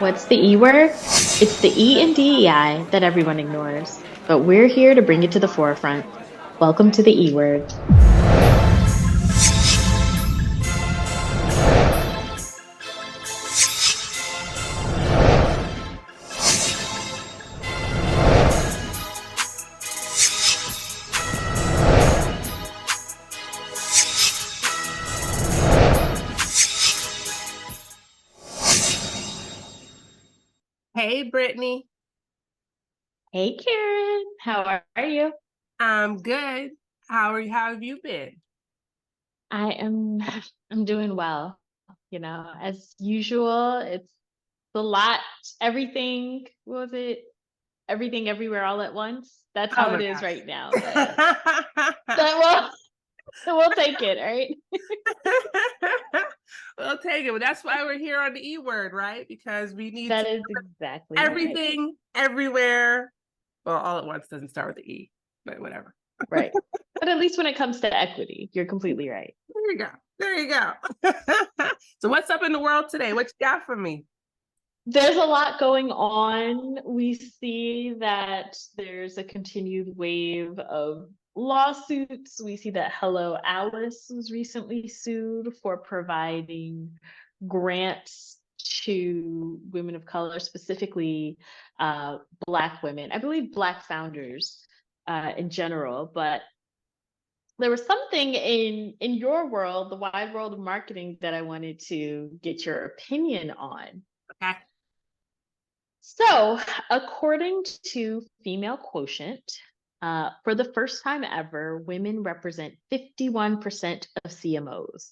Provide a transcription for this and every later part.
What's the E word? It's the E in DEI that everyone ignores, but we're here to bring it to the forefront. Welcome to the E word. Hey, Brittany. Hey, Karen. How are you? I'm good. How are you? How have you been? I am I'm doing well. As usual, it's a lot, everything, what was it? Everything everywhere all at once. That's Oh how my it is gosh. right now, but that we'll take it, right? We'll take it. But that's why we're here on the E word, right? Because we need That to is exactly right. everything, everywhere. Well, all at once doesn't start with the E, but whatever. Right. But at least when it comes to equity, you're completely right. There you go. There you go. So what's up in the world today? What you got for me? There's a lot going on. We see that there's a continued wave of lawsuits. We see that Hello Alice was recently sued for providing grants to women of color, specifically Black women. I believe Black founders in general, but there was something in your world, the wide world of marketing, that I wanted to get your opinion on. Okay. So, according to Female Quotient, for the first time ever, women represent 51% of CMOs.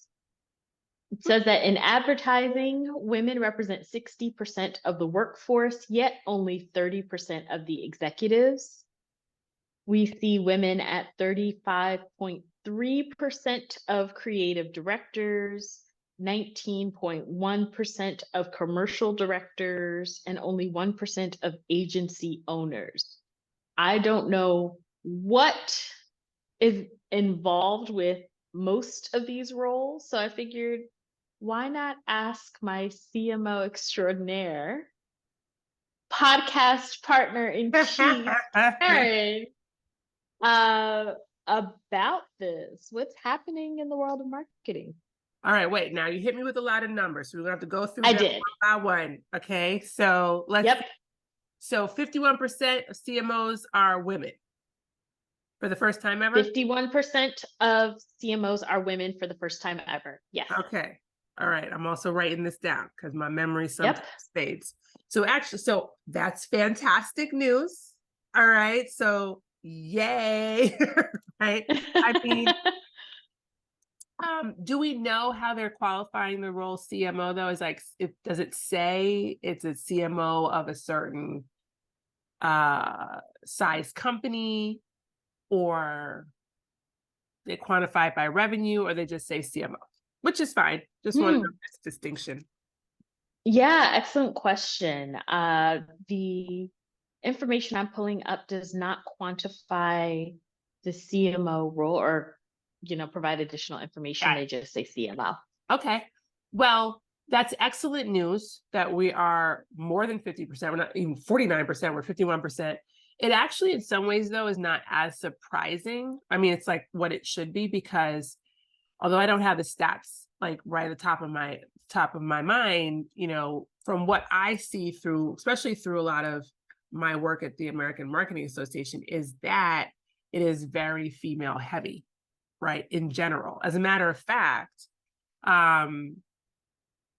It says that in advertising, women represent 60% of the workforce, yet only 30% of the executives. We see women at 35.3% of creative directors, 19.1% of commercial directors, and only 1% of agency owners. I don't know what is involved with most of these roles, so I figured, why not ask my CMO extraordinaire, podcast partner in chief, Karen, uh, about this. What's happening in the world of marketing? All right, wait. Now you hit me with a lot of numbers. So we're gonna have to go through I them did. one by one. Okay. So let's Yep. so 51% of CMOs are women for the first time ever. 51% of CMOs are women for the first time ever. Yes. Okay. All right. I'm also writing this down because my memory sometimes Yep. fades. So that's fantastic news. All right. So yay. Right. I mean, do we know how they're qualifying the role CMO though? Is like, does it say it's a CMO of a certain size company, or they quantify it by revenue, or they just say CMO, which is fine. Just want to know this distinction. Yeah, excellent question. The information I'm pulling up does not quantify the CMO role or, provide additional information. Got They just say CMO. it. Okay. Well, that's excellent news that we are more than 50%. We're not even 49%, we're 51%. It actually, in some ways, though, is not as surprising. I mean, it's like what it should be, because although I don't have the stats like right at the top of my mind, from what I see through, especially through a lot of my work at the American Marketing Association, is that it is very female heavy, right? In general. As a matter of fact,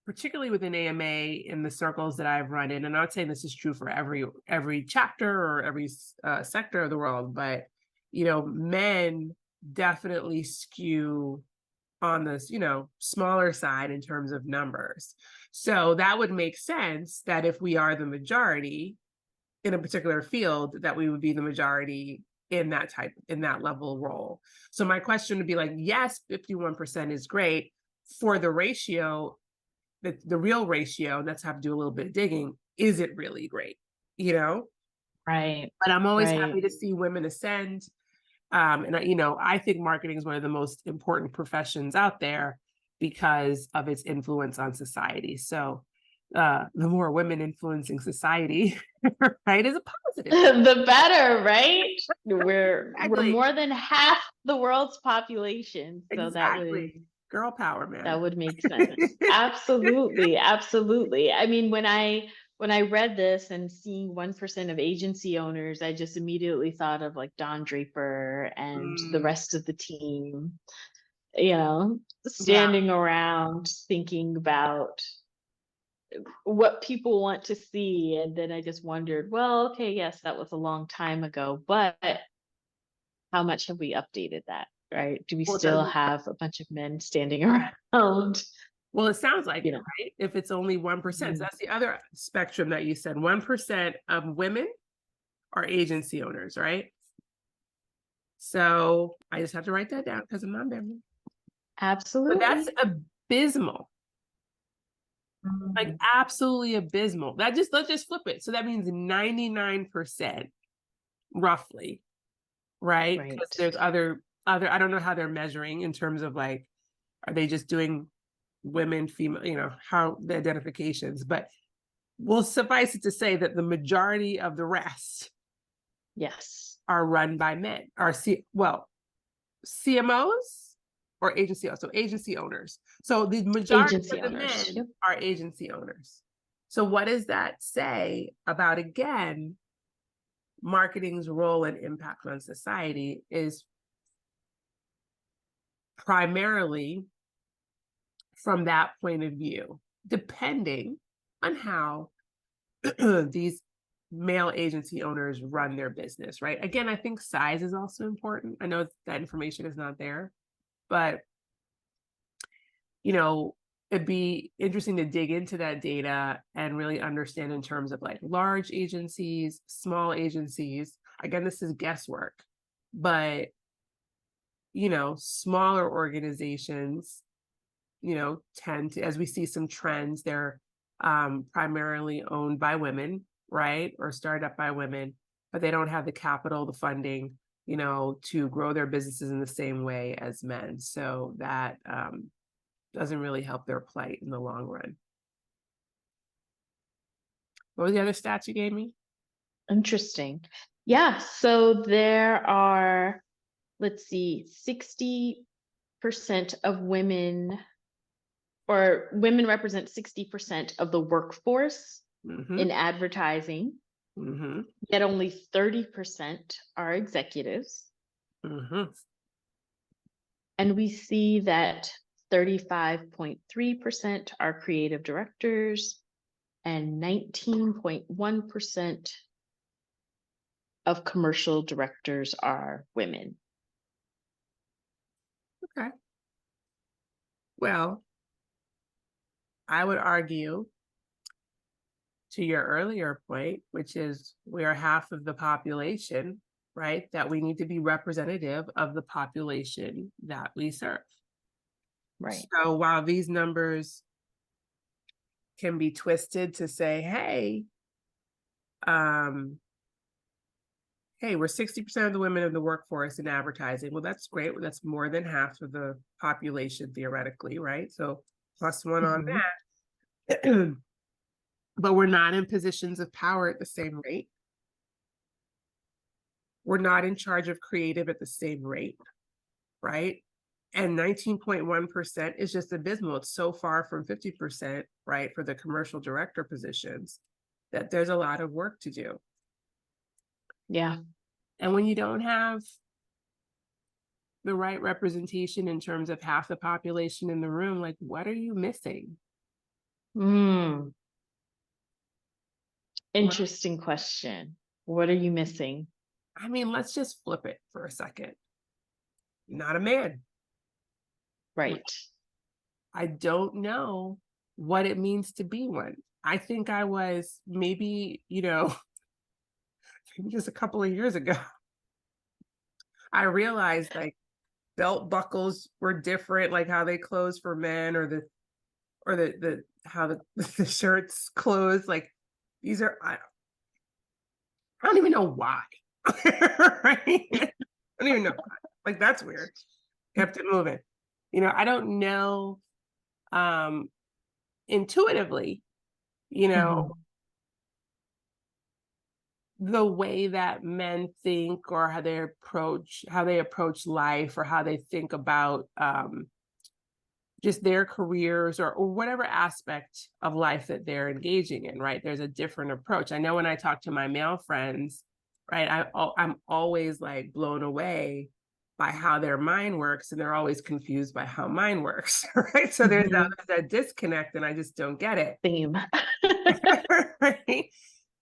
particularly within AMA, in the circles that I've run in, and I would say this is true for every chapter or every sector of the world, but men definitely skew on this, smaller side in terms of numbers. So that would make sense that if we are the majority in a particular field, that we would be the majority in that level role. So my question would be like, yes, 51% is great. For the ratio, the real ratio, and that's have to do a little bit of digging, is it really great? Right. But I'm always Right. happy to see women ascend. And I think marketing is one of the most important professions out there because of its influence on society. So the more women influencing society, right, is a positive. The better, right? We're Exactly. more than half the world's population, so Exactly. Girl power, man. that would make sense. Absolutely, absolutely. I mean, when I read this and seeing 1% of agency owners, I just immediately thought of like Don Draper and the Mm, rest of the team, you know, yeah. standing around thinking about what people want to see. And then I just wondered, well, okay, yes, that was a long time ago, but how much have we updated that, right? Do we Well, it still doesn't. have a bunch of men standing around, Well, it sounds like you it, know? right? If it's only 1%. So Mm. that's the other spectrum that you said. 1% of women are agency owners, right? So I just have to write that down because I'm not memory. But that's Absolutely. abysmal. Like Mm. absolutely abysmal. Let's just flip it. So that means 99% roughly, right? Because Right. there's other I don't know how they're measuring in terms of like, are they just doing women, female, how the identifications, but we'll suffice it to say that the majority of the rest Yes. are run by men, CMOs or agency, so agency owners. So the majority Agency of the owners. men Yep. are agency owners. So what does that say about, again, marketing's role and impact on society is primarily from that point of view, depending on how these male agency owners run their business, right? Again, I think size is also important. I know that information is not there, but it'd be interesting to dig into that data and really understand in terms of like large agencies, small agencies. Again, this is guesswork, but smaller organizations, tend to, as we see some trends, they're primarily owned by women, right? Or started up by women, but they don't have the capital, the funding, to grow their businesses in the same way as men. So that doesn't really help their plight in the long run. What was the other stats you gave me? Interesting. Yeah. So there are, let's see, 60% of women, or women represent 60% of the workforce Mm-hmm. in advertising, Mm-hmm. yet only 30% are executives. Mm-hmm. And we see that 35.3% are creative directors and 19.1% of commercial directors are women. Okay. Well, I would argue to your earlier point, which is we are half of the population, right? That we need to be representative of the population that we serve. Right. So while these numbers can be twisted to say, hey, we're 60% of the women in the workforce in advertising. Well, that's great. That's more than half of the population theoretically, right? So plus one on that. But we're not in positions of power at the same rate. We're not in charge of creative at the same rate, right? And 19.1% is just abysmal. It's so far from 50%, right, for the commercial director positions, that there's a lot of work to do. Yeah. And when you don't have the right representation in terms of half the population in the room, like, what are you missing? Interesting question. What are you missing? I mean, let's just flip it for a second. Not a man. Right. I don't know what it means to be one. I think I was maybe, maybe just a couple of years ago. I realized like belt buckles were different, like how they close for men, or the how the shirts close. Like these are, I don't even know why. Right? I don't even know why. Like that's weird. Kept it moving. I don't know intuitively, you know, Mhm. the way that men think, or how they approach life, or how they think about just their careers, or whatever aspect of life that they're engaging in, right? There's a different approach. I know when I talk to my male friends, right, I'm always like blown away by how their mind works, and they're always confused by how mine works, right? So Mhm. there's that disconnect, and I just don't get it. Same. Right?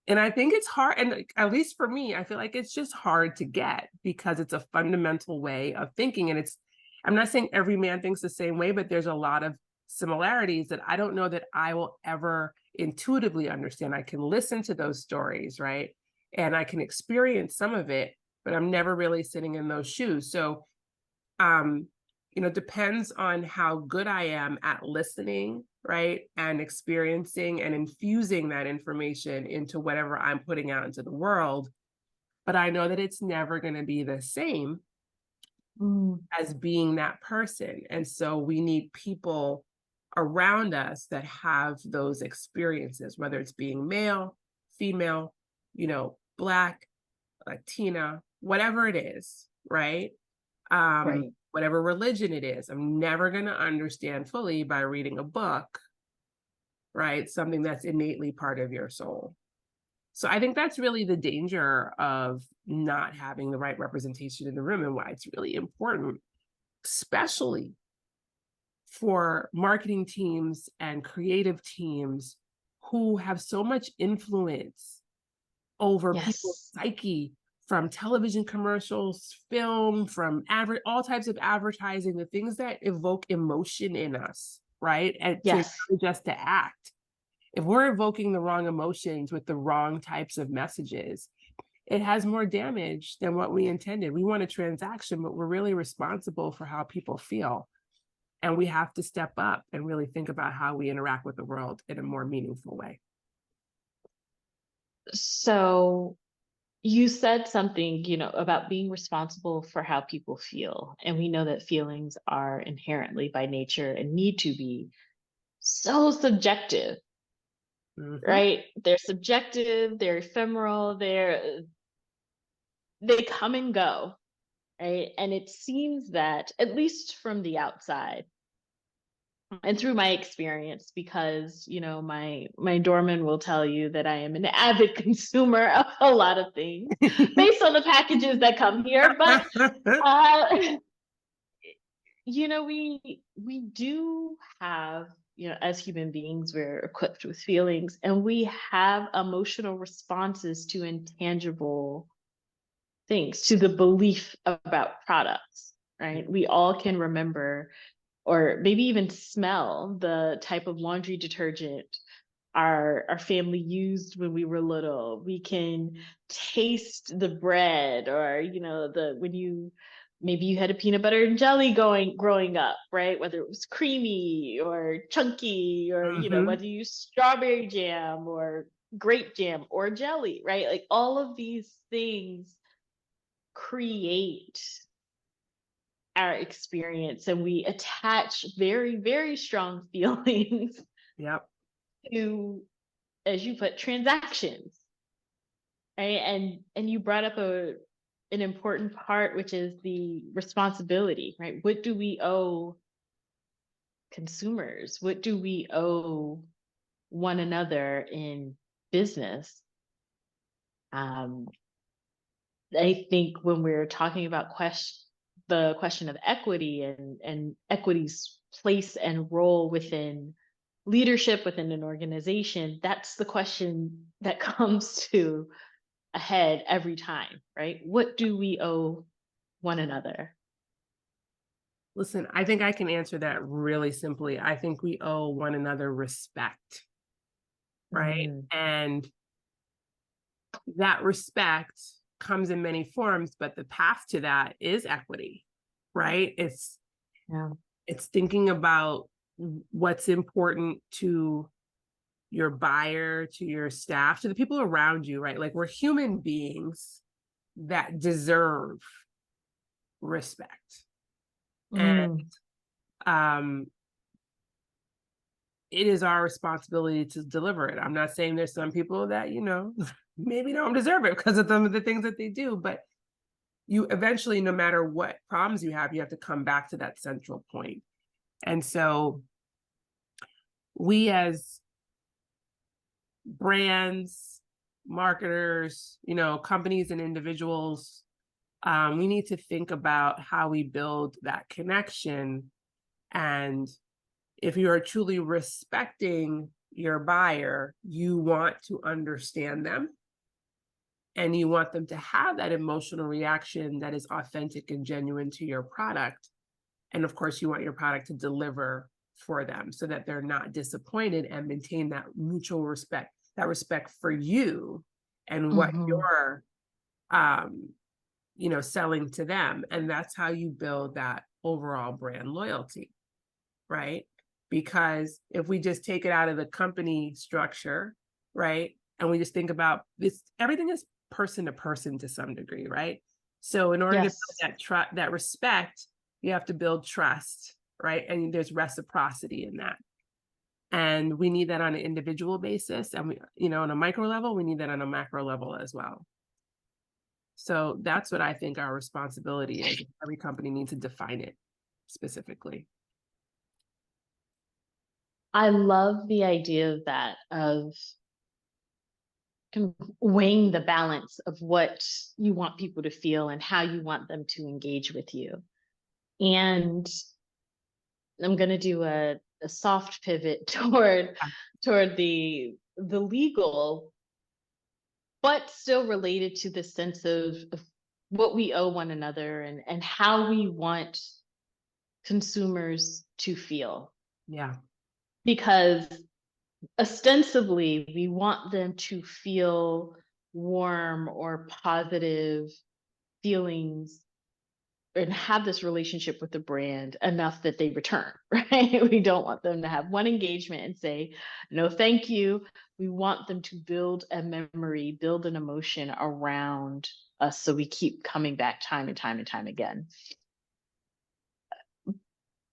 And I think it's hard, and like, at least for me, I feel like it's just hard to get because it's a fundamental way of thinking. And I'm not saying every man thinks the same way, but there's a lot of similarities that I don't know that I will ever intuitively understand. I can listen to those stories, right? And I can experience some of it, but I'm never really sitting in those shoes. So um depends on how good I am at listening, right, and experiencing and infusing that information into whatever I'm putting out into the world. But I know that it's never going to be the same Mm, as being that person, and so we need people around us that have those experiences, whether it's being male, female, black, Latina, whatever it is, right? right. Whatever religion it is. I'm never going to understand fully by reading a book, right? Something that's innately part of your soul. So I think that's really the danger of not having the right representation in the room, and why it's really important, especially for marketing teams and creative teams who have so much influence over people's Yes. psyche, from television commercials, film, from all types of advertising, the things that evoke emotion in us, right? And to Yes. encourage us to act. If we're evoking the wrong emotions with the wrong types of messages, it has more damage than what we intended. We want a transaction, but we're really responsible for how people feel. And we have to step up and really think about how we interact with the world in a more meaningful way. So you said something, about being responsible for how people feel. And we know that feelings are inherently by nature and need to be so subjective, Mhm. right? They're subjective, they're ephemeral, they come and go, right? And it seems that, at least from the outside, and through my experience, because my doorman will tell you that I am an avid consumer of a lot of things based on the packages that come here. But uh we do have, as human beings, we're equipped with feelings, and we have emotional responses to intangible things, to the belief about products, right? We all can remember, or maybe even smell, the type of laundry detergent our family used when we were little. We can taste the bread, or the when you maybe you had a peanut butter and jelly going growing up, right? Whether it was creamy or chunky, or Mhm. whether you use strawberry jam or grape jam or jelly, right? Like all of these things create our experience, and we attach very, very strong feelings Yep. to, as you put, transactions, right? And you brought up an important part, which is the responsibility, right? What do we owe consumers? What do we owe one another in business? um I think when we're talking about the question of equity, and equity's place and role within leadership within an organization, that's the question that comes to a head every time, right? What do we owe one another? Listen, I think I can answer that really simply. I think we owe one another respect, right? Mm, And that respect comes in many forms, but the path to that is equity, right? yeah. It's thinking about what's important to your buyer, to your staff, to the people around you, right? Like, we're human beings that deserve respect. And Mm, um it is our responsibility to deliver it. I'm not saying there's some people that, maybe don't deserve it because of some of the things that they do, but you eventually, no matter what problems you have to come back to that central point. And so we as brands, marketers, companies and individuals, we need to think about how we build that connection. And if you are truly respecting your buyer, you want to understand them and you want them to have that emotional reaction that is authentic and genuine to your product. And of course, you want your product to deliver for them so that they're not disappointed and maintain that mutual respect, that respect for you and what you're, selling to them. And that's how you build that overall brand loyalty, right? Because if we just take it out of the company structure, right? And we just think about this, everything is person to person to some degree, right? So in order to build that respect, you have to build trust, right? And there's reciprocity in that. And we need that on an individual basis. And we, on a micro level, we need that on a macro level as well. So that's what I think our responsibility is. Every company needs to define it specifically. I love the idea of that, of kind of weighing the balance of what you want people to feel and how you want them to engage with you. And I'm going to do a soft pivot toward the legal, but still related to the sense of what we owe one another and how we want consumers to feel. Yeah. Because ostensibly we want them to feel warm or positive feelings and have this relationship with the brand enough that they return, right? We don't want them to have one engagement and say, no, thank you. We want them to build a memory, build an emotion around us so we keep coming back time and time and time again.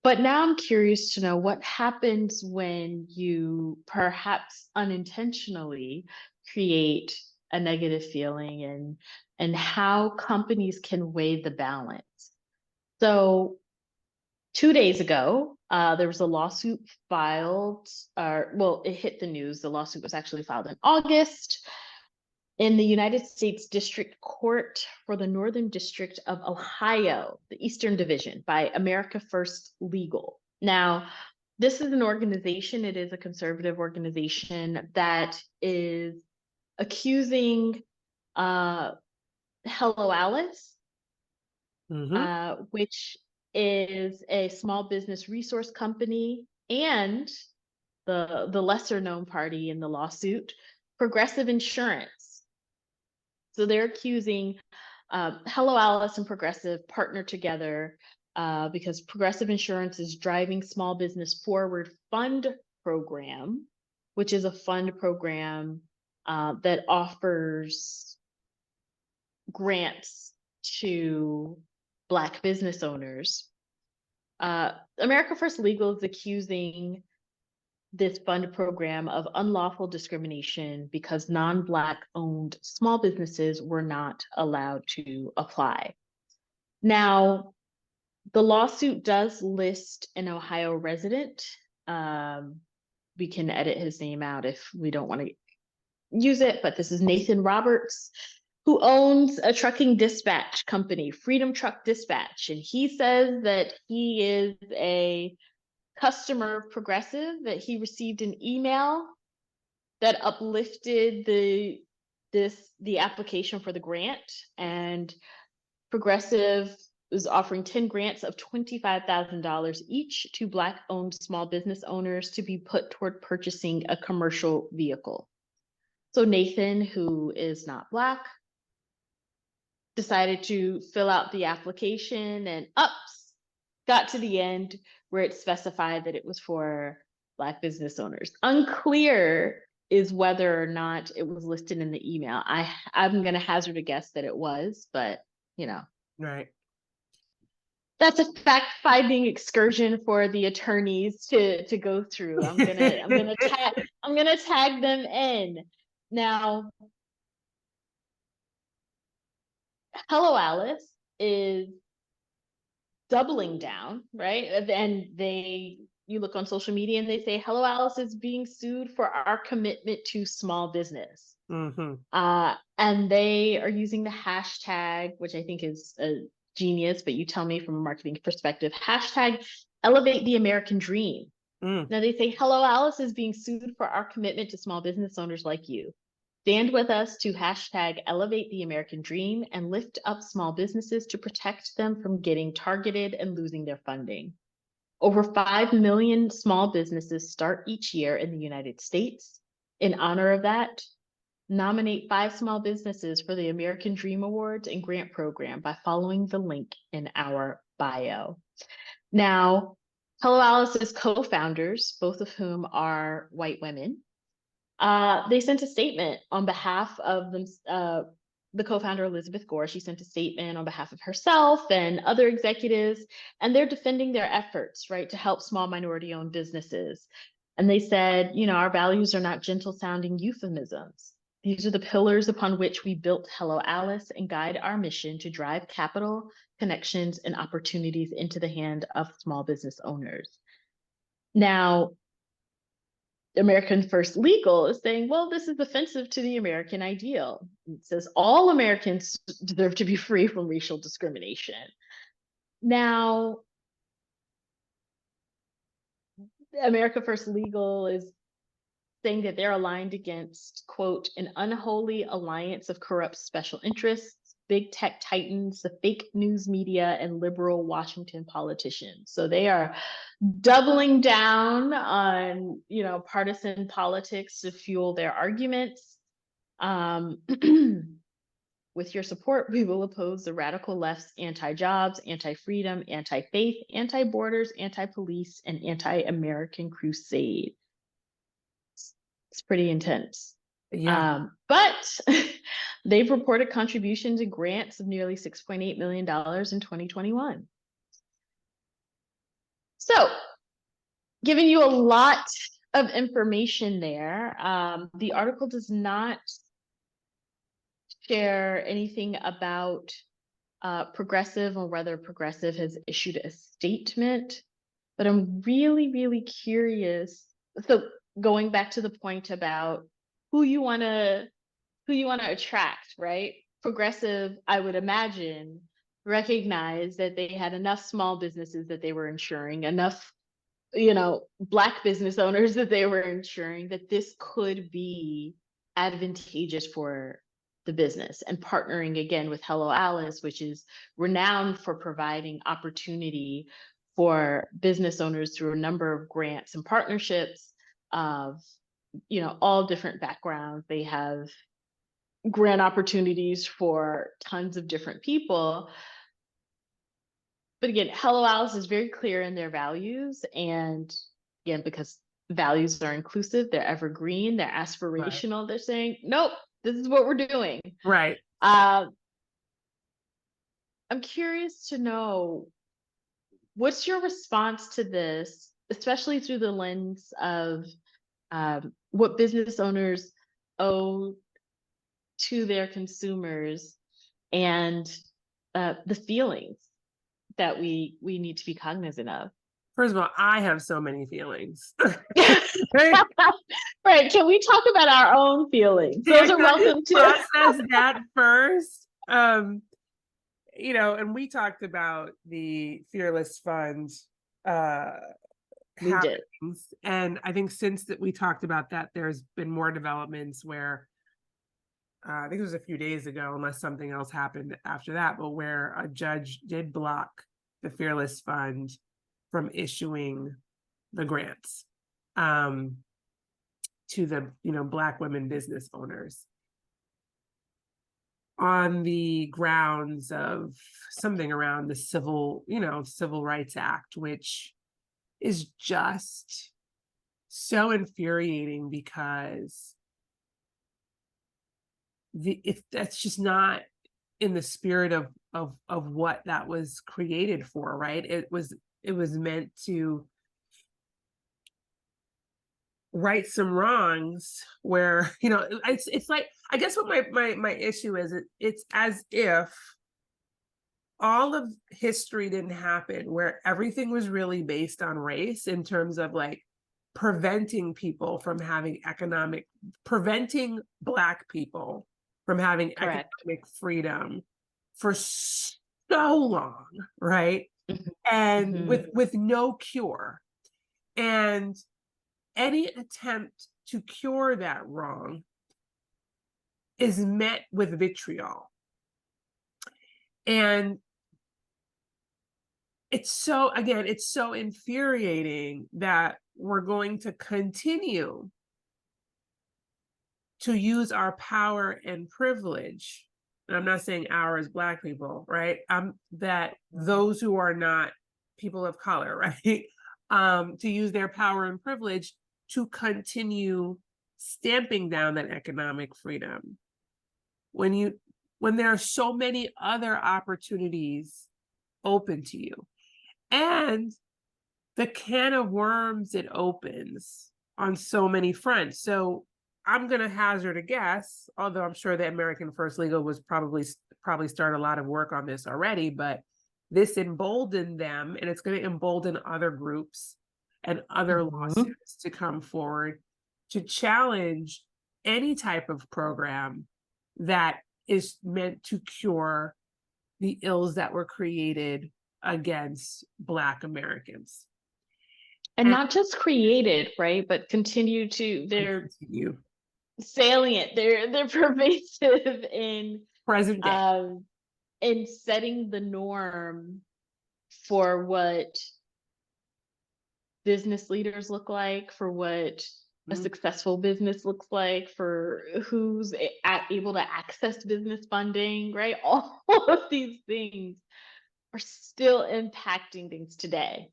But now I'm curious to know what happens when you perhaps unintentionally create a negative feeling and how companies can weigh the balance. So 2 days ago, there was a lawsuit filed, it hit the news. The lawsuit was actually filed in August in the United States District Court for the Northern District of Ohio, the Eastern Division, by America First Legal. Now, this is an organization, it is a conservative organization that is accusing Hello Alice, which is a small business resource company, and the lesser known party in the lawsuit, Progressive Insurance. So they're accusing Hello Alice and Progressive partner together because Progressive Insurance is driving Small Business Forward Fund program, which is a fund program that offers grants to Black business owners. America First Legal is accusing this fund program of unlawful discrimination because non-Black owned small businesses were not allowed to apply. Now, the lawsuit does list an Ohio resident. We can edit his name out if we don't want to use it, but this is Nathan Roberts, who owns a trucking dispatch company, Freedom Truck Dispatch. And he says that he is a customer of Progressive, that he received an email that uplifted the application for the grant, and Progressive is offering 10 grants of $25,000 each to Black owned small business owners to be put toward purchasing a commercial vehicle. So Nathan, who is not Black, decided to fill out the application and got to the end where it specified that it was for Black business owners. Unclear is whether or not it was listed in the email. I'm going to hazard a guess that it was, but Right. That's a fact-finding excursion for the attorneys to go through. I'm gonna tag them in. Now, Hello Alice is doubling down, right? And you look on social media and they say Hello Alice is being sued for our commitment to small business. Mm-hmm. And they are using the hashtag, which I think is a genius, but you tell me from a marketing perspective, hashtag elevate the American dream. Now they say Hello Alice is being sued for our commitment to small business owners like you. Stand with us to hashtag elevate the American dream and lift up small businesses to protect them from getting targeted and losing their funding. Over 5 million small businesses start each year in the United States. In honor of that, nominate 5 small businesses for the American Dream Awards and Grant Program by following the link in our bio. Now, Hello Alice's co-founders, both of whom are white women, they sent a statement on behalf of them, the co-founder Elizabeth Gore. She sent a statement on behalf of herself and other executives, and they're defending their efforts, right, to help small minority-owned businesses. And they said, our values are not gentle-sounding euphemisms. These are the pillars upon which we built Hello Alice and guide our mission to drive capital, connections, and opportunities into the hand of small business owners. Now, American First Legal is saying, well, this is offensive to the American ideal. It says all Americans deserve to be free from racial discrimination. Now, America First Legal is saying that they're aligned against, quote, an unholy alliance of corrupt special interests, big tech titans, the fake news media, and liberal Washington politicians. So they are doubling down on, partisan politics to fuel their arguments. With your support, we will oppose the radical left's anti-jobs, anti-freedom, anti-faith, anti-borders, anti-police, and anti-American crusade. It's pretty intense. Yeah. But they've reported contributions and grants of nearly $6.8 million in 2021. So, giving you a lot of information there. The article does not share anything about Progressive or whether Progressive has issued a statement, but I'm really, really curious. So going back to the point about who you want to attract, right? Progressive, I would imagine, recognize that they had enough small businesses that they were insuring, enough, Black business owners that they were insuring, that this could be advantageous for the business, and partnering again with Hello Alice, which is renowned for providing opportunity for business owners through a number of grants and partnerships of, all different backgrounds. They have grant opportunities for tons of different people. But again, Hello Alice is very clear in their values. And again, because values are inclusive, they're evergreen, they're aspirational, right. They're saying, nope, this is what we're doing. Right. I'm curious to know, what's your response to this, especially through the lens of what business owners owe to their consumers and the feelings that we need to be cognizant of? First of all, I have so many feelings. Right. Can we talk about our own feelings? Those are welcome to process that first. And we talked about the Fearless Fund happenings. And I think since that we talked about that, there's been more developments where I think it was a few days ago, unless something else happened after that, but where a judge did block the Fearless Fund from issuing the grants to the Black women business owners on the grounds of something around the Civil Rights Act, which is just so infuriating because if that's just not in the spirit of of what that was created for, right? It was meant to right some wrongs where, it's like, I guess what my issue is, it's as if all of history didn't happen where everything was really based on race in terms of like preventing people from having preventing Black people from having Correct. economic freedom for so long, right? Mhm. And Mhm. with no cure. And any attempt to cure that wrong is met with vitriol. And it's so infuriating that we're going to continue to use our power and privilege. And I'm not saying our as Black people, right? That those who are not people of color, right? To use their power and privilege to continue stamping down that economic freedom. When there are so many other opportunities open to you. And the can of worms it opens on so many fronts. So I'm going to hazard a guess, although I'm sure that American First Legal was probably started a lot of work on this already, but this emboldened them, and it's going to embolden other groups and other lawsuits to come forward to challenge any type of program that is meant to cure the ills that were created against Black Americans. And not just created, right, but they're salient, they're pervasive in present day. In setting the norm for what business leaders look like, for what a successful business looks like, for who's able to access business funding, right? All of these things are still impacting things today.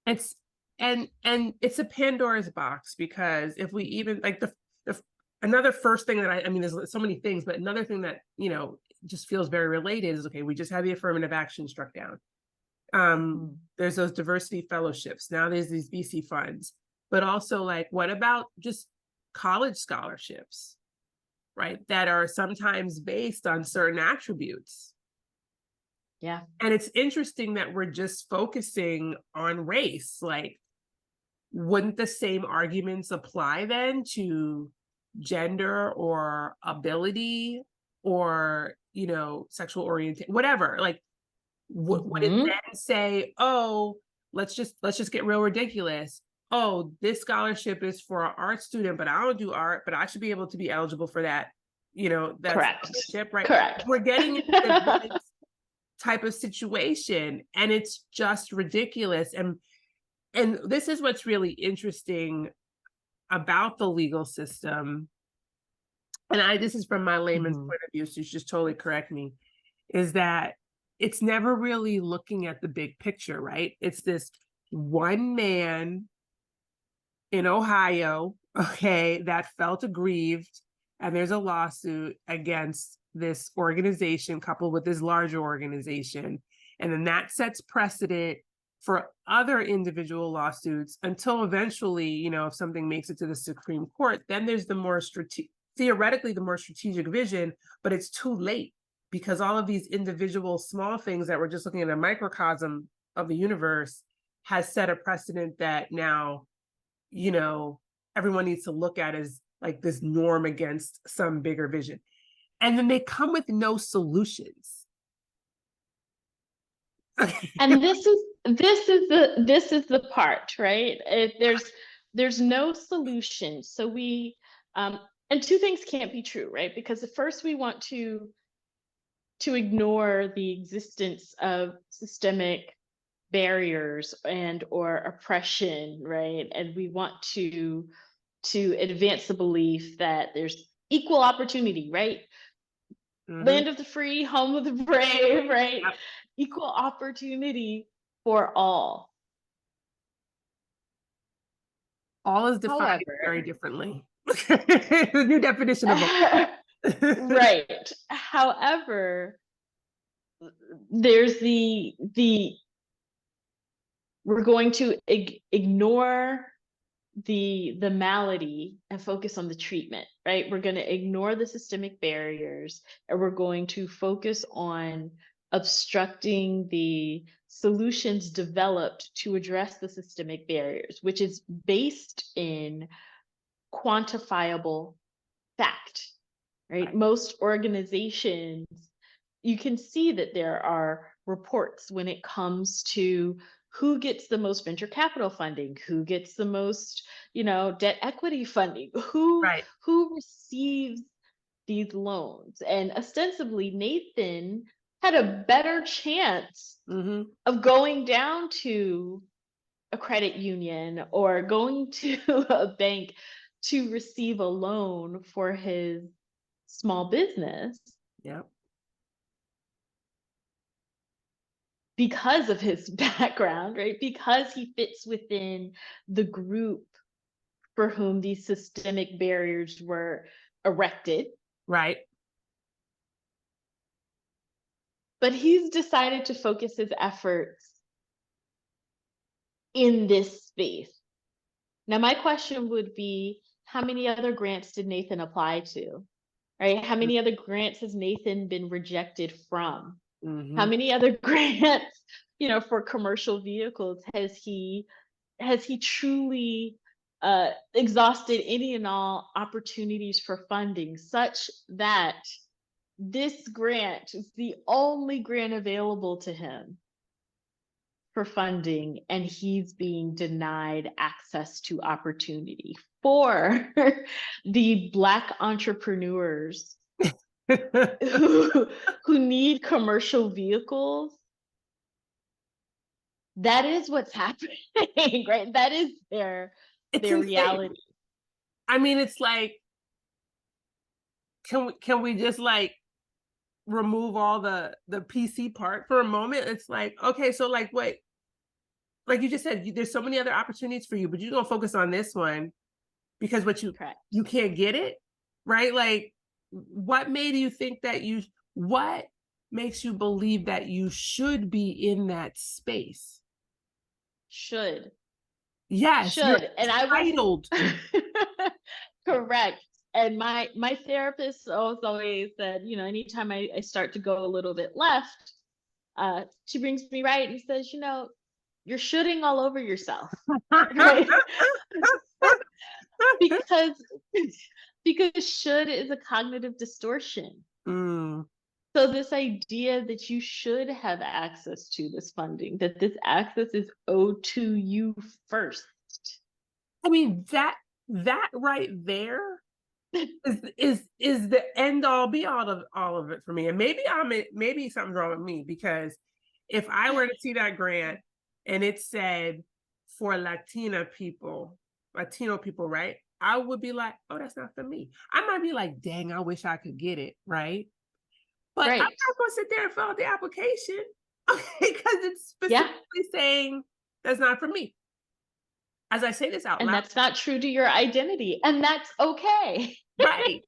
It's it's a Pandora's box, because if we even like the another first thing that I mean, there's so many things, but another thing that, just feels very related is, okay, we just had the affirmative action struck down. There's those diversity fellowships. Now there's these VC funds, but also like, what about just college scholarships, right? That are sometimes based on certain attributes. Yeah. And it's interesting that we're just focusing on race. Like, wouldn't the same arguments apply then to gender or ability or, sexual orientation, whatever? Like, would it then say, oh, let's just get real ridiculous. Oh, this scholarship is for an art student, but I don't do art, but I should be able to be eligible for that, that scholarship, right? Correct. We're getting into this type of situation, and it's just ridiculous. And this is what's really interesting about the legal system. And this is from my layman's point of view, so you should just totally correct me, is that it's never really looking at the big picture, right? It's this one man in Ohio, okay, that felt aggrieved, and there's a lawsuit against this organization coupled with this larger organization. And then that sets precedent for other individual lawsuits until eventually, if something makes it to the Supreme Court, then there's theoretically the more strategic vision, but it's too late, because all of these individual small things that we're just looking at a microcosm of the universe has set a precedent that now, everyone needs to look at as like this norm against some bigger vision. And then they come with no solutions. And this is the part, right? There's no solution. So we and two things can't be true, right? Because at first we want to ignore the existence of systemic barriers and or oppression, right? And we want to advance the belief that there's equal opportunity, right? Land of the free, home of the brave, right? Yep. Equal opportunity for all. All is defined very differently. The new definition of all. Right. However, there's the we're going to ignore the malady and focus on the treatment, right? We're going to ignore the systemic barriers, and we're going to focus on obstructing the solutions developed to address the systemic barriers, which is based in quantifiable fact, right? Most organizations, you can see that there are reports when it comes to who gets the most venture capital funding, who gets the most, debt equity funding, Right. who receives these loans. And ostensibly, Nathan had a better chance of going down to a credit union or going to a bank to receive a loan for his small business. Yep. Because of his background, right? Because he fits within the group for whom these systemic barriers were erected. Right. But he's decided to focus his efforts in this space. Now, my question would be, how many other grants did Nathan apply to? Right? How many other grants has Nathan been rejected from? How many other grants, for commercial vehicles has he truly exhausted any and all opportunities for funding, such that this grant is the only grant available to him for funding, and he's being denied access to opportunity for the Black entrepreneurs who need commercial vehicles? That is what's happening, right? That is their reality. I mean, it's like, can we just like remove all the PC part for a moment? It's like, okay, so like, wait, like you just said, there's so many other opportunities for you, but you're gonna focus on this one because you can't get it, right? Like, what made you think that what makes you believe that you should be in that space? Should. Yes. Should. And I was entitled. Correct. And my therapist always said, anytime I start to go a little bit left, she brings me right and says, you're shooting all over yourself. Right? because should is a cognitive distortion. So this idea that you should have access to this funding, that this access is owed to you first. I mean, that right there is the end all be all of it for me. And maybe something's wrong with me, because if I were to see that grant and it said for Latino people, right? I would be like, oh, that's not for me. I might be like, dang, I wish I could get it, right? But I'm not going to sit there and fill out the application, okay, because it's specifically saying that's not for me. As I say this out loud. And that's not true to your identity, and that's okay. Right.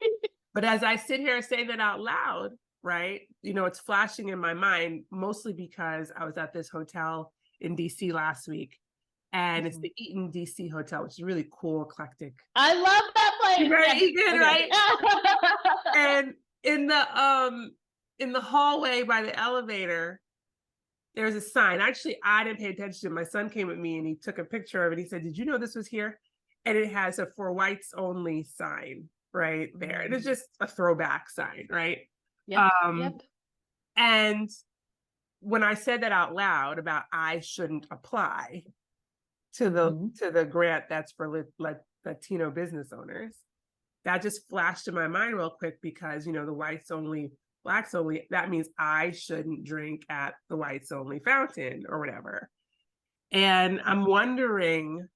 But as I sit here and say that out loud, right, it's flashing in my mind, mostly because I was at this hotel in DC last week, and it's the Eaton DC hotel, which is really cool, eclectic. I love that place. Very good, right? And in the hallway by the elevator, there's a sign. Actually, I didn't pay attention. My son came with me and he took a picture of it. He said, "Did you know this was here?" And it has a "for whites only" sign right there. And it's just a throwback sign, right? Yep. And when I said that out loud about I shouldn't apply to the grant that's for Latino business owners, that just flashed in my mind real quick, because the whites only, blacks only, that means I shouldn't drink at the whites only fountain or whatever. And I'm wondering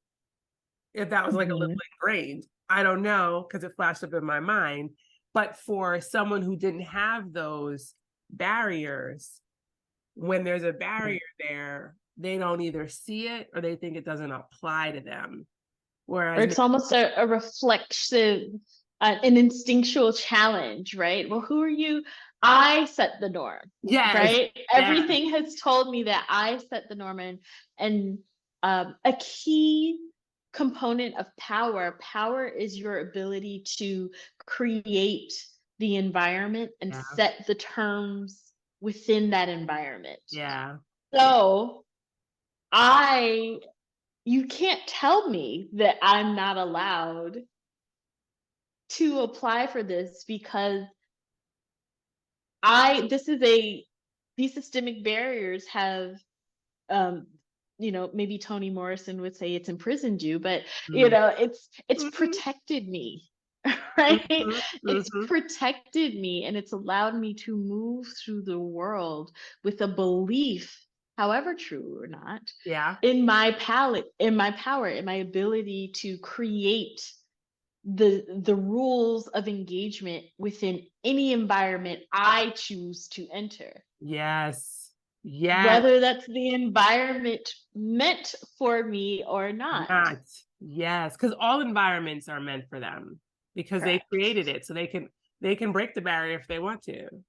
if that was like a little ingrained. I don't know, because it flashed up in my mind. But for someone who didn't have those barriers, when there's a barrier there, they don't either see it or they think it doesn't apply to them. Whereas it's almost a reflexive an instinctual challenge, right? Well, who are you? I set the norm, Yes. right? Yes. Everything has told me that I set the norm, and a key component of power is your ability to create the environment and Yeah. set the terms within that environment. Yeah. So you can't tell me that I'm not allowed to apply for this, because these systemic barriers have, um maybe Toni Morrison would say it's imprisoned you, but Mm. it's Mhm. protected me, right? Mhm. It's Mhm. protected me, and it's allowed me to move through the world with a belief, however true or not, Yeah. in my power, in my ability to create the rules of engagement within any environment I choose to enter, Yes. Yes. whether that's the environment meant for me or not. Not. Yes. Because all environments are meant for them because they Correct. created it. So they can break the barrier if they want to. You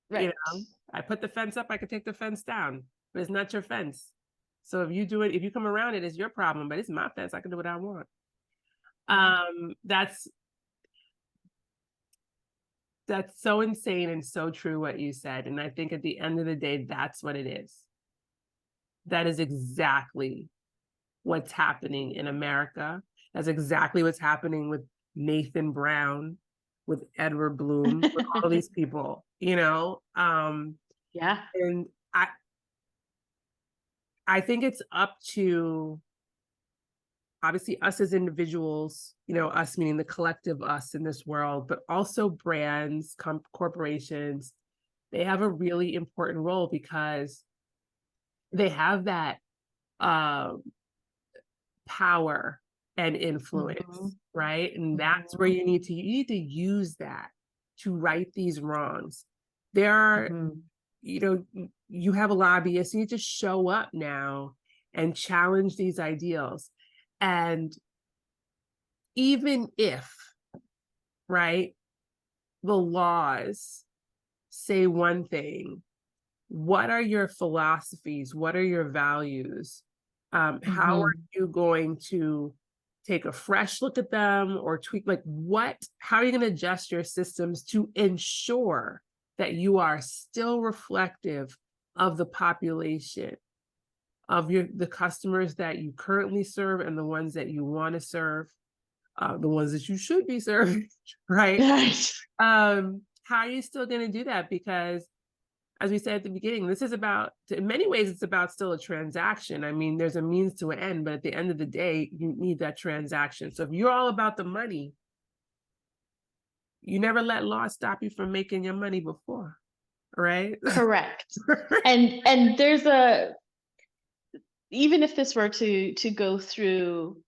Right. know, I put the fence up, I could take the fence down, but it's not your fence. So if you come around it, it's your problem, but it's my fence. I can do what I want. Yeah. That's so insane and so true what you said. And I think at the end of the day, that's what it is. That is exactly what's happening in America. That's exactly what's happening with Nathan Brown, with Edward Bloom, with all these people, Yeah. and I think it's up to obviously us as individuals, us meaning the collective us in this world, but also brands, corporations, they have a really important role because they have that um, power and influence, Mhm. right? And that's where Mhm. you need to use that to right these wrongs. There are, Mhm. you have a lobbyist, you need to show up now and challenge these ideals. And even if, right, the laws say one thing, what are your philosophies? What are your values? How are Mhm. you going to take a fresh look at them or tweak? How are you going to adjust your systems to ensure that you are still reflective of the population, of the customers that you currently serve and the ones that you want to serve, the ones that you should be serving, right? Right. How are you still going to do that? Because as we said at the beginning, this is about, in many ways, it's about still a transaction. I mean, there's a means to an end, but at the end of the day, you need that transaction. So if you're all about the money, you never let law stop you from making your money before, right? Correct. And even if this were to go through,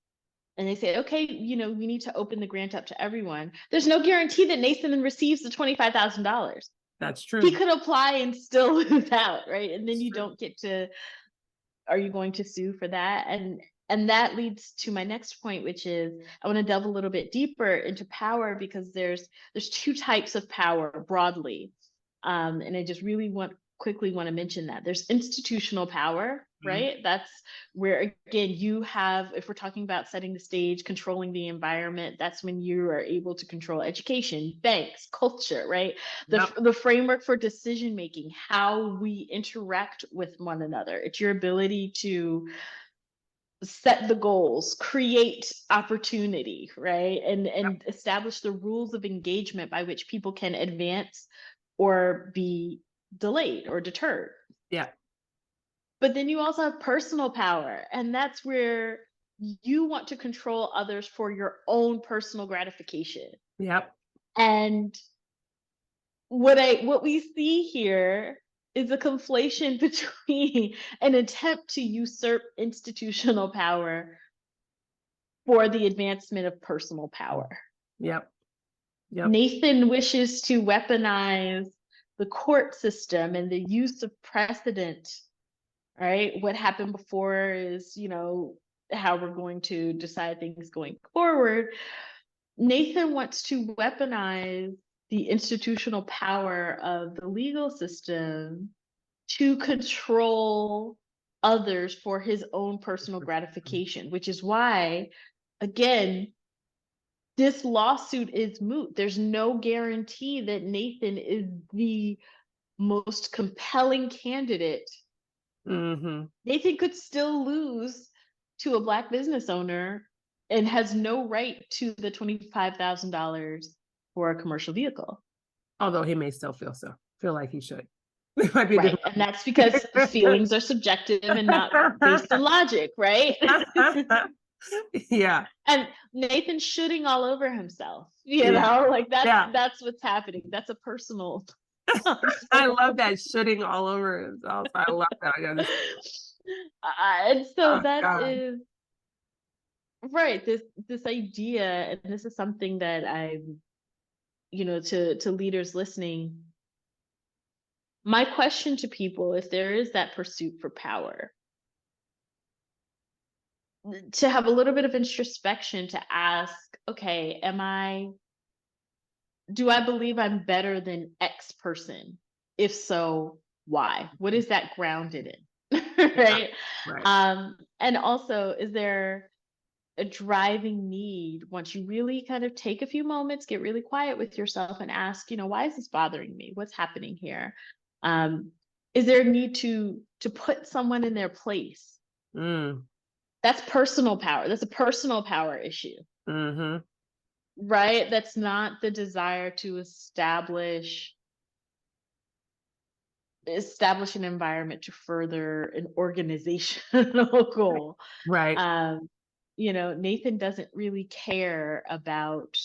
and they say, okay, we need to open the grant up to everyone, there's no guarantee that Nathan receives the $25,000. That's He true. could apply and still lose out, right? And then That's you true. don't get to, are you going to sue for that? And that leads to my next point, which is I want to delve a little bit deeper into power, because there's two types of power broadly. And I just really quickly want to mention that there's institutional power, Mhm. right? That's where, again, you have, if we're talking about setting the stage, controlling the environment, that's when you are able to control education, banks, culture, right? Yep. The framework for decision making, how we interact with one another. It's your ability to set the goals, create opportunity, right? Yep. And establish the rules of engagement by which people can advance or be delayed or deterred. Yep. But then you also have personal power, and that's where you want to control others for your own personal gratification. Yep. And what we see here is a conflation between an attempt to usurp institutional power for the advancement of personal power. Yep. Yep. Nathan wishes to weaponize the court system and the use of precedent, right? What happened before is, how we're going to decide things going forward. Nathan wants to weaponize the institutional power of the legal system to control others for his own personal gratification, which is why, again, this lawsuit is moot. There's no guarantee that Nathan is the most compelling candidate. Mm-hmm. Nathan could still lose to a Black business owner and has no right to the $25,000 for a commercial vehicle. Although he may still feel like he should. It might be Right. And that's because feelings are subjective and not based on logic, right? Yeah. And Nathan's shooting all over himself, Yeah. like Yeah. that's what's happening. That's a personal. I love that shooting all over himself. I love that. And so Oh, that God. is right. This idea, and this is something that I'm, to leaders listening. My question to people, if there is that pursuit for power, to have a little bit of introspection to ask, okay, do I believe I'm better than X person? If so, why? What is that grounded in? Right. Right. And also, is there a driving need once you really kind of take a few moments, get really quiet with yourself and ask, why is this bothering me? What's happening here? Is there a need to put someone in their place? Mm. That's personal power. That's a personal power issue. Mm-hmm. Right? That's not the desire to establish an environment to further an organizational goal. Right. Nathan doesn't really care about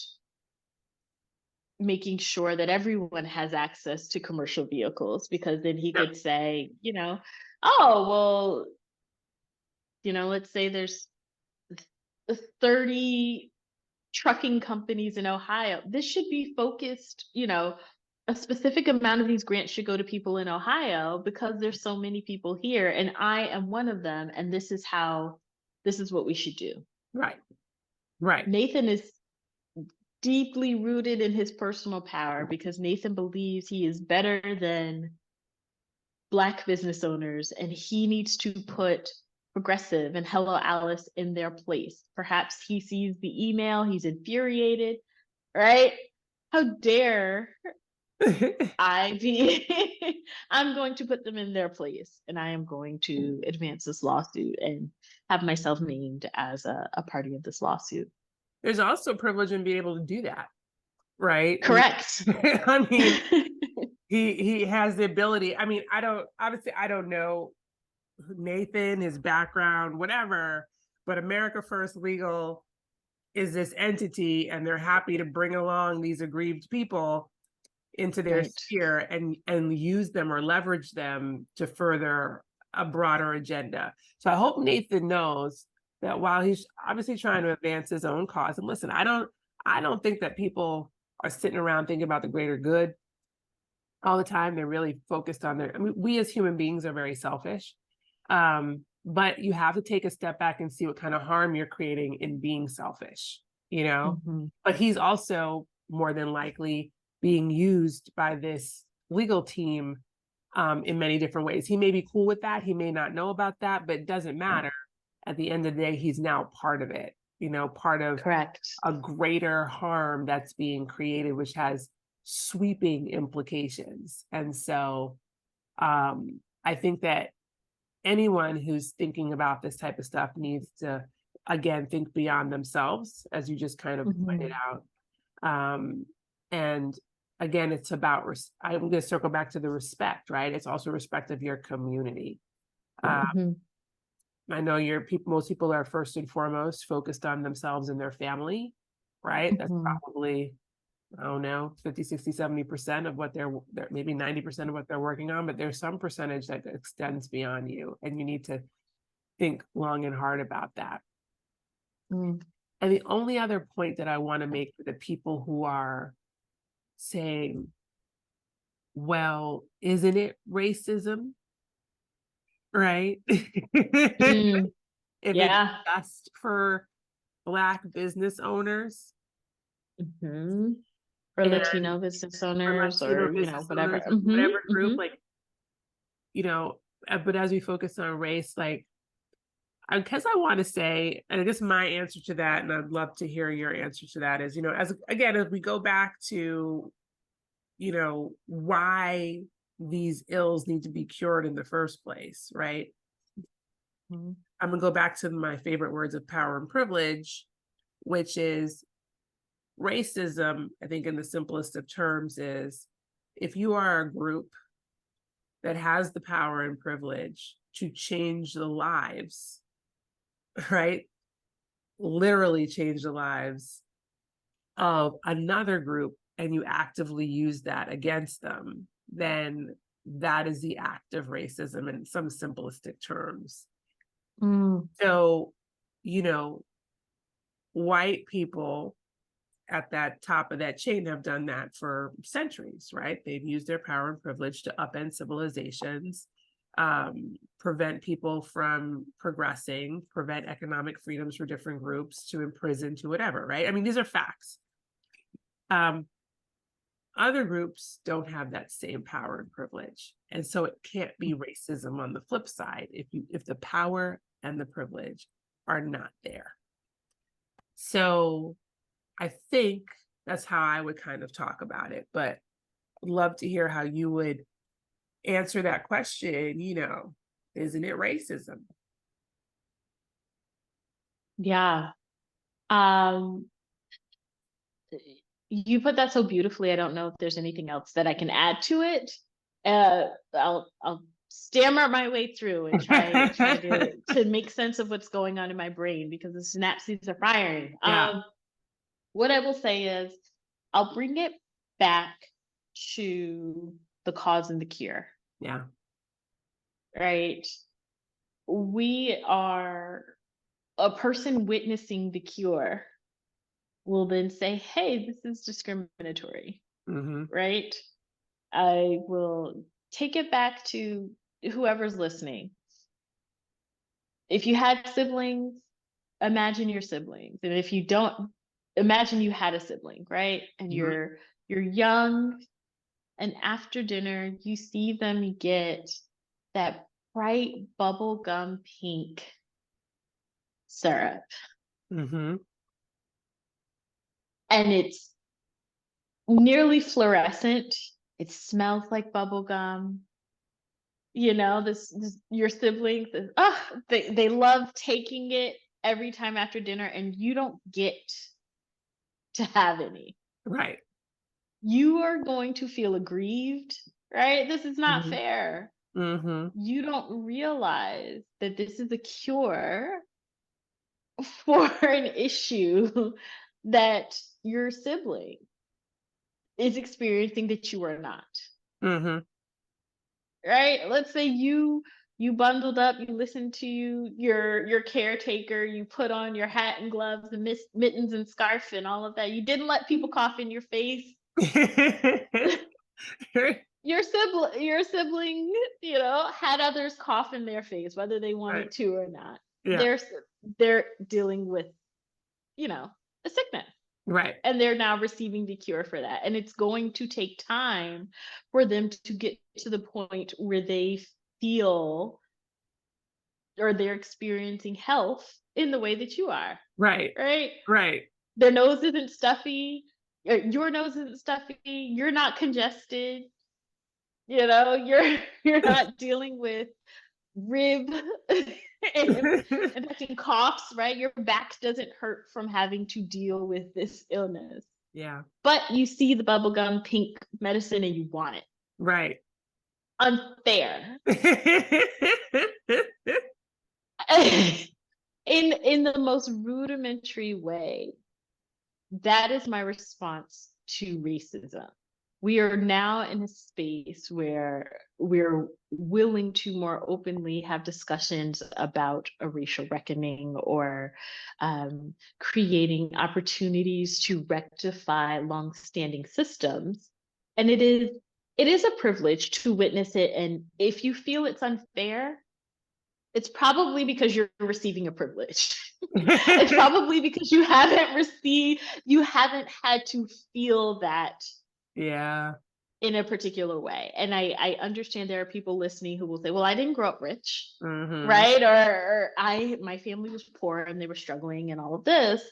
making sure that everyone has access to commercial vehicles, because then he could say, oh, well, let's say there's 30 trucking companies in Ohio. This should be focused, a specific amount of these grants should go to people in Ohio because there's so many people here and I am one of them. And this is what we should do. Right. Right. Nathan is deeply rooted in his personal power because Nathan believes he is better than Black business owners, and he needs to put Progressive and Hello Alice in their place. Perhaps he sees the email, he's infuriated, right? How dare I be? I'm going to put them in their place, and I am going to advance this lawsuit and have myself named as a party of this lawsuit. There's also privilege in being able to do that, right? Correct. I mean, he has the ability. I mean, I don't know Nathan, his background, whatever, but America First Legal is this entity, and they're happy to bring along these aggrieved people into their sphere and use them or leverage them to further a broader agenda. So I hope Nathan knows that while he's obviously trying to advance his own cause, and listen, I don't think that people are sitting around thinking about the greater good all the time. They're really focused on we as human beings are very selfish. But you have to take a step back and see what kind of harm you're creating in being selfish, Mm-hmm. But he's also more than likely being used by this legal team in many different ways. He may be cool with that. He may not know about that, but it doesn't matter. At the end of the day, he's now part of it, part of a greater harm that's being created, which has sweeping implications. And so I think that anyone who's thinking about this type of stuff needs to, again, think beyond themselves, as you just kind of pointed out. And again, it's about, I'm going to circle back to the respect, right? It's also respect of your community. I know most people are first and foremost focused on themselves and their family, right? That's probably, I don't know, 50, 60, 70% of what they're maybe 90% of what they're working on, but there's some percentage that extends beyond you, and you need to think long and hard about that. And the only other point that I want to make for the people who are saying, well, isn't it racism? Right? If it's just for Black business owners, Mhm. Or and Latino business or owners, Latino or, business whatever. owners, or whatever group, Mhm. like, but as we focus on race, like, because I want to say, and I guess my answer to that, and I'd love to hear your answer to that, is, as again, as we go back to, why these ills need to be cured in the first place, right? Mhm. I'm gonna go back to my favorite words of power and privilege, which is racism. I think in the simplest of terms is, if you are a group that has the power and privilege to change the lives, right? Literally change the lives of another group, and you actively use that against them, then that is the act of racism in some simplistic terms. Mm. So, white people at that top of that chain have done that for centuries, right? They've used their power and privilege to upend civilizations, prevent people from progressing, prevent economic freedoms for different groups, to imprison, to whatever, right? I mean, these are facts. Other groups don't have that same power and privilege. And so it can't be racism on the flip side if the power and the privilege are not there. So I think that's how I would kind of talk about it, but I'd love to hear how you would answer that question, isn't it racism? Yeah. Um, you put that so beautifully. I don't know if there's anything else that I can add to it. I'll stammer my way through and try to make sense of what's going on in my brain, because the synapses are firing. Yeah. What I will say is, I'll bring it back to the cause and the cure, Yeah. right? We are A person witnessing the cure will then say, hey, this is discriminatory, Mm-hmm. right? I will take it back to whoever's listening. If you had siblings, imagine your siblings. And if you don't, imagine you had a sibling, right? And Mm-hmm. you're young, and after dinner, you see them get that bright bubblegum pink syrup. Mm-hmm. And it's nearly fluorescent. It smells like bubblegum. This your siblings, they love taking it every time after dinner, and you don't get to have any. Right. You are going to feel aggrieved, right? This is not Mm-hmm. fair. Mm-hmm. You don't realize that this is a cure for an issue that your sibling is experiencing that you are not. Mm-hmm. Right? Let's say you bundled up, you listened to your caretaker, you put on your hat and gloves and mittens and scarf and all of that. You didn't let people cough in your face. Your sibling, had others cough in their face, whether they wanted Right. to or not. Yeah. They're dealing with, a sickness. Right. And they're now receiving the cure for that. And it's going to take time for them to get to the point where they feel, or they're experiencing health in the way that you are, Right. right? Right. Their nose isn't stuffy. Your nose isn't stuffy. You're not congested. You're not dealing with rib infecting coughs, right? Your back doesn't hurt from having to deal with this illness. Yeah. But you see the bubblegum pink medicine and you want it. Right. Unfair. In the most rudimentary way, that is my response to racism. We are now in a space where we're willing to more openly have discussions about a racial reckoning, or creating opportunities to rectify longstanding systems. And it is a privilege to witness it. And if you feel it's unfair, It's probably because you're receiving a privilege. It's probably because you haven't had to feel that Yeah. in a particular way. And I understand there are people listening who will say, well, I didn't grow up rich, right? Or my family was poor and they were struggling and all of this.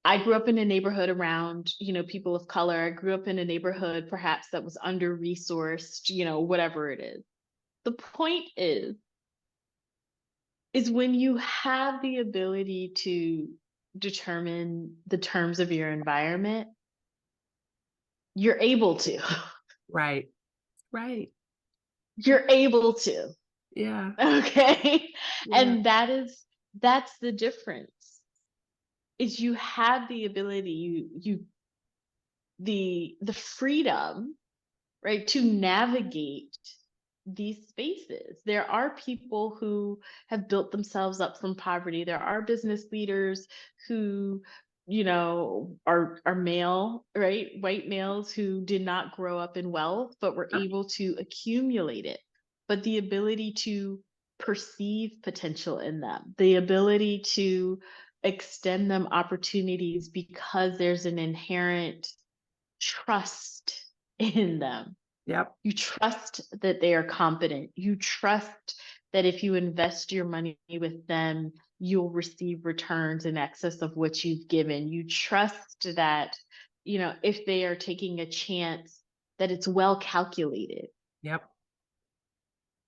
I grew up in a neighborhood around, people of color. I grew up in a neighborhood perhaps that was under-resourced, whatever it is. The point is when you have the ability to determine the terms of your environment, you're able to. Right. You're able to. Yeah. Okay. Yeah. And that's the difference. Is you have the ability, the freedom, right, to navigate these spaces. There are people who have built themselves up from poverty. There are business leaders who, are male, right? White males who did not grow up in wealth, but were able to accumulate it. But the ability to perceive potential in them, the ability to extend them opportunities because there's an inherent trust in them. Yep. You trust that they are competent. You trust that if you invest your money with them, you'll receive returns in excess of what you've given. You trust that, if they are taking a chance, that it's well calculated. Yep.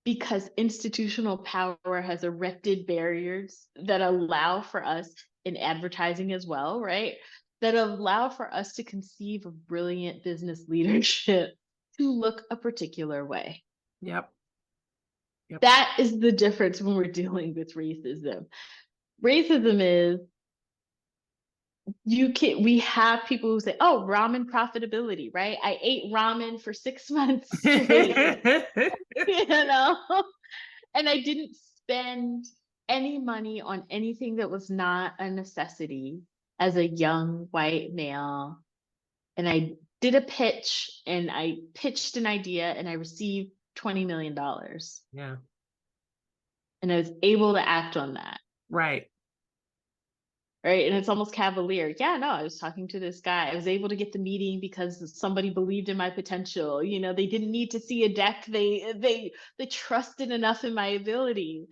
Because institutional power has erected barriers that allow for us in advertising as well, right? That allow for us to conceive of brilliant business leadership to look a particular way. Yep. That is the difference when we're dealing with racism. Racism is we have people who say, oh, ramen profitability, right? I ate ramen for 6 months straight, and I didn't spend any money on anything that was not a necessity as a young white male. And I did a pitch and I pitched an idea and I received $20 million. Yeah. And I was able to act on that. Right. Right. And it's almost cavalier. Yeah, no, I was talking to this guy. I was able to get the meeting because somebody believed in my potential. They didn't need to see a deck. They trusted enough in my ability.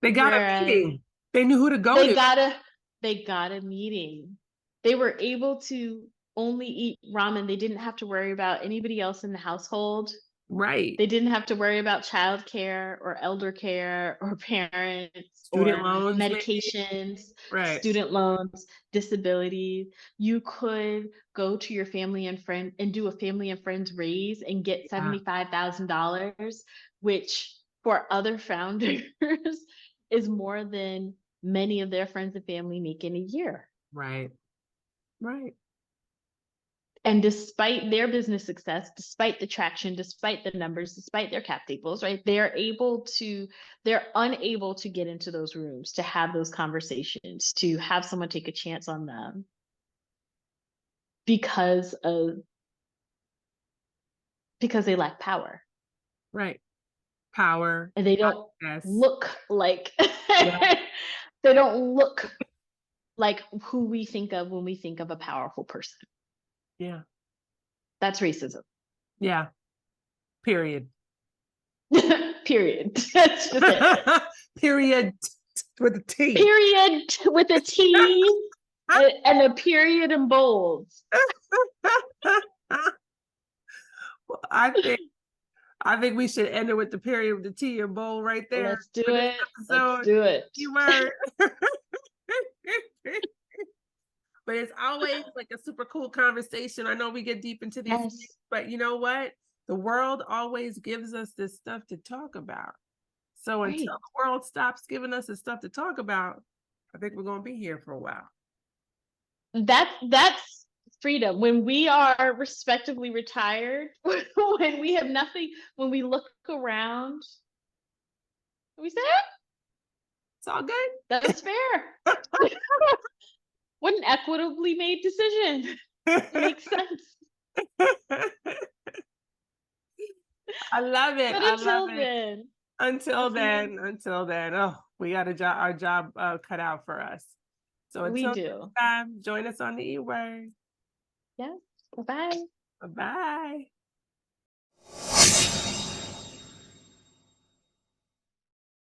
They got a meeting. They knew who to go to. They got a meeting. They were able to only eat ramen. They didn't have to worry about anybody else in the household. Right. They didn't have to worry about childcare or elder care or parents, student or loans, medications, right. Student loans, disabilities. You could go to your family and friend and do a family and friends raise and get $75,000, which for other founders is more than many of their friends and family make in a year. Right. And despite their business success, despite the traction, despite the numbers, despite their cap tables, right, they're unable to get into those rooms, to have those conversations, to have someone take a chance on them because they lack power. Right. Power. And they don't look like they don't look like who we think of when we think of a powerful person. Yeah. That's racism. Yeah. Period. Period. That's just it. Period with a T. Period with a T and a period in bold. Well, I think we should end it with the period with the T in bold right there. Let's do it. Let's do it. Keyword. But it's always like a super cool conversation. I know we get deep into these things, but you know what? The world always gives us this stuff to talk about. So until the world stops giving us this stuff to talk about, I think we're going to be here for a while. That's freedom. When we are respectively retired, when we have nothing, when we look around, we say, it's all good. That's fair. What an equitably made decision. It makes sense. I love it. But I until love it. then, Until that's then, oh, we got our job cut out for us. So we until do. next time, join us on the E-Word. Yes. Bye-bye. Bye-bye.